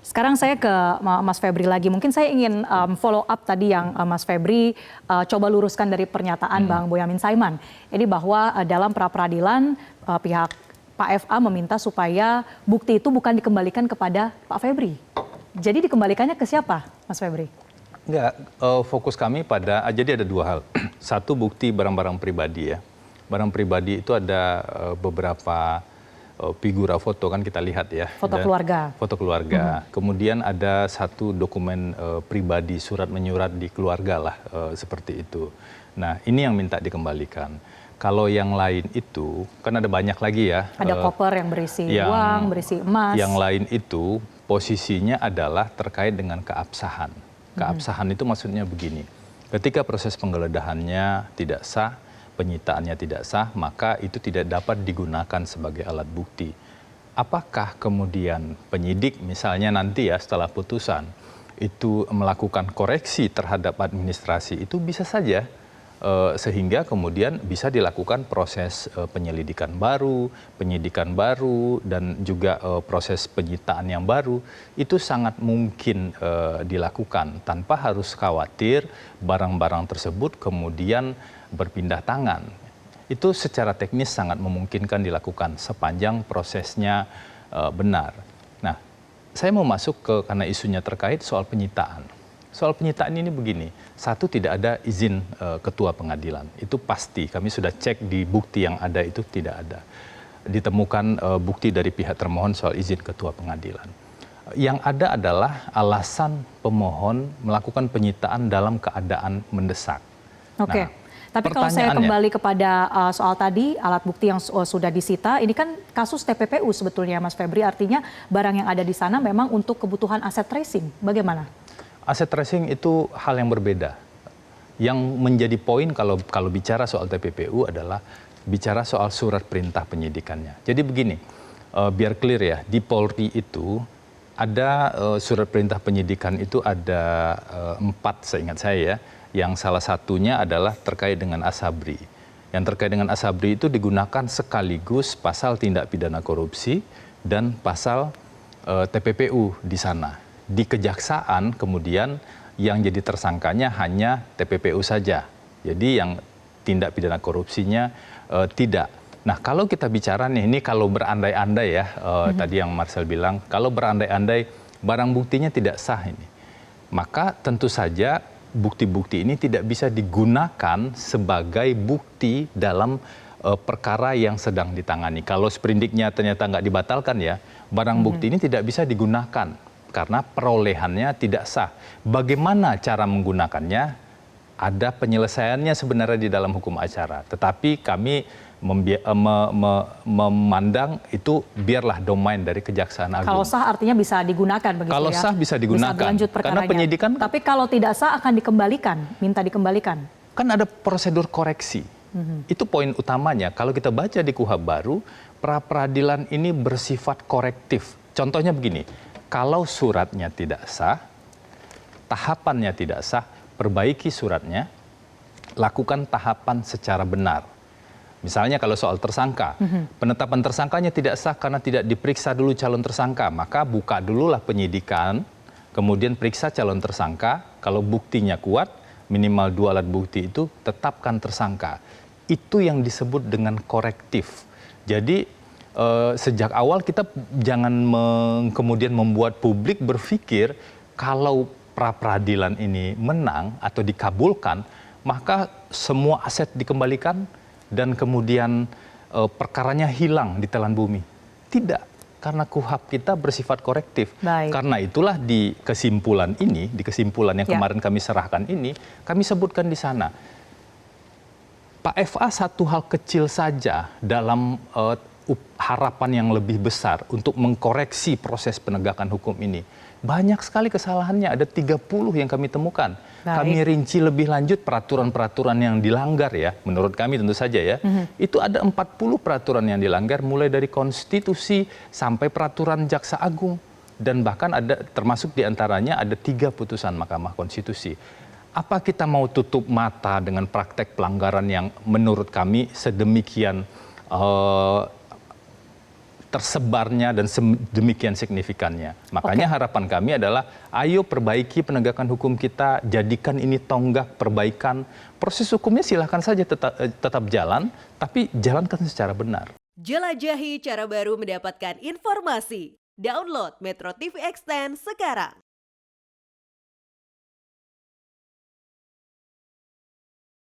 Sekarang saya ke Mas Febri lagi. Mungkin saya ingin follow up tadi yang Mas Febri coba luruskan dari pernyataan Bang Boyamin Saiman. Ini bahwa dalam pra-peradilan pihak Pak FA meminta supaya bukti itu bukan dikembalikan kepada Pak Febri. Jadi dikembalikannya ke siapa, Mas Febri? Enggak, fokus kami pada, jadi ada dua hal. Satu, bukti barang-barang pribadi ya. Barang pribadi itu ada beberapa figura foto kan kita lihat ya. Foto keluarga. Foto keluarga. Kemudian ada satu dokumen pribadi, surat menyurat di keluarga lah, seperti itu. Nah, ini yang minta dikembalikan. Kalau yang lain itu, kan ada banyak lagi ya. Ada koper yang berisi uang, berisi emas. Yang lain itu posisinya adalah terkait dengan keabsahan. Keabsahan itu maksudnya begini, ketika proses penggeledahannya tidak sah, penyitaannya tidak sah, maka itu tidak dapat digunakan sebagai alat bukti. Apakah kemudian penyidik misalnya nanti ya setelah putusan itu melakukan koreksi terhadap administrasi, itu bisa saja. Sehingga kemudian bisa dilakukan proses penyelidikan baru, penyidikan baru, dan juga proses penyitaan yang baru. Itu sangat mungkin dilakukan tanpa harus khawatir barang-barang tersebut kemudian berpindah tangan. Itu secara teknis sangat memungkinkan dilakukan sepanjang prosesnya benar. Nah, saya mau masuk karena isunya terkait soal penyitaan. Soal penyitaan ini begini, satu, tidak ada izin ketua pengadilan. Itu pasti, kami sudah cek di bukti yang ada itu tidak ada. Ditemukan bukti dari pihak termohon soal izin ketua pengadilan. Yang ada adalah alasan pemohon melakukan penyitaan dalam keadaan mendesak. Oke. Nah, tapi kalau saya kembali kepada soal tadi, alat bukti yang sudah disita, ini kan kasus TPPU sebetulnya Mas Febri, artinya barang yang ada di sana memang untuk kebutuhan aset tracing. Bagaimana? Aset tracing itu hal yang berbeda. Yang menjadi poin kalau bicara soal TPPU adalah bicara soal surat perintah penyidikannya. Jadi begini, biar clear ya, di Polri itu ada surat perintah penyidikan itu ada 4 seingat saya ya. Yang salah satunya adalah terkait dengan Asabri. Yang terkait dengan Asabri itu digunakan sekaligus pasal tindak pidana korupsi dan pasal TPPU di sana. Di kejaksaan kemudian yang jadi tersangkanya hanya TPPU saja. Jadi yang tindak pidana korupsinya tidak. Nah, kalau kita bicara nih, ini kalau berandai-andai ya, tadi yang Marcel bilang, kalau berandai-andai barang buktinya tidak sah ini, maka tentu saja bukti-bukti ini tidak bisa digunakan sebagai bukti dalam perkara yang sedang ditangani. Kalau sprindiknya ternyata nggak dibatalkan ya, barang bukti ini tidak bisa digunakan karena perolehannya tidak sah. Bagaimana cara menggunakannya? Ada penyelesaiannya sebenarnya di dalam hukum acara. Tetapi kami memandang itu biarlah domain dari Kejaksaan Agung. Kalau sah artinya bisa digunakan begitu ya? Kalau sah bisa digunakan. Bisa berlanjut perkaranya. Karena penyidikan. Tapi kalau tidak sah akan dikembalikan, minta dikembalikan. Kan ada prosedur koreksi. Itu poin utamanya. Kalau kita baca di KUHP baru, pra-peradilan ini bersifat korektif. Contohnya begini, kalau suratnya tidak sah, tahapannya tidak sah, perbaiki suratnya, lakukan tahapan secara benar. Misalnya kalau soal tersangka, penetapan tersangkanya tidak sah karena tidak diperiksa dulu calon tersangka, maka buka dululah penyidikan, kemudian periksa calon tersangka, kalau buktinya kuat, minimal 2 alat bukti itu, tetapkan tersangka. Itu yang disebut dengan korektif. Jadi sejak awal kita jangan kemudian membuat publik berpikir kalau pra-peradilan ini menang atau dikabulkan, maka semua aset dikembalikan dan kemudian perkaranya hilang di telan bumi. Tidak, karena KUHP kita bersifat korektif. Baik. Karena itulah di kesimpulan ini, di kesimpulan yang kemarin kami serahkan ini, kami sebutkan di sana, Pak FA satu hal kecil saja dalam harapan yang lebih besar untuk mengkoreksi proses penegakan hukum ini. Banyak sekali kesalahannya, ada 30 yang kami temukan. Baik. Kami rinci lebih lanjut peraturan-peraturan yang dilanggar ya, menurut kami tentu saja ya. Itu ada 40 peraturan yang dilanggar, mulai dari konstitusi sampai peraturan Jaksa Agung. Dan bahkan ada, termasuk diantaranya ada 3 putusan Mahkamah Konstitusi. Apa kita mau tutup mata dengan praktek pelanggaran yang menurut kami sedemikian tersebarnya dan demikian signifikannya. Makanya harapan kami adalah ayo perbaiki penegakan hukum kita, jadikan ini tonggak perbaikan. Proses hukumnya silahkan saja tetap jalan, tapi jalankan secara benar. Jelajahi cara baru mendapatkan informasi. Download Metro TV Extend sekarang.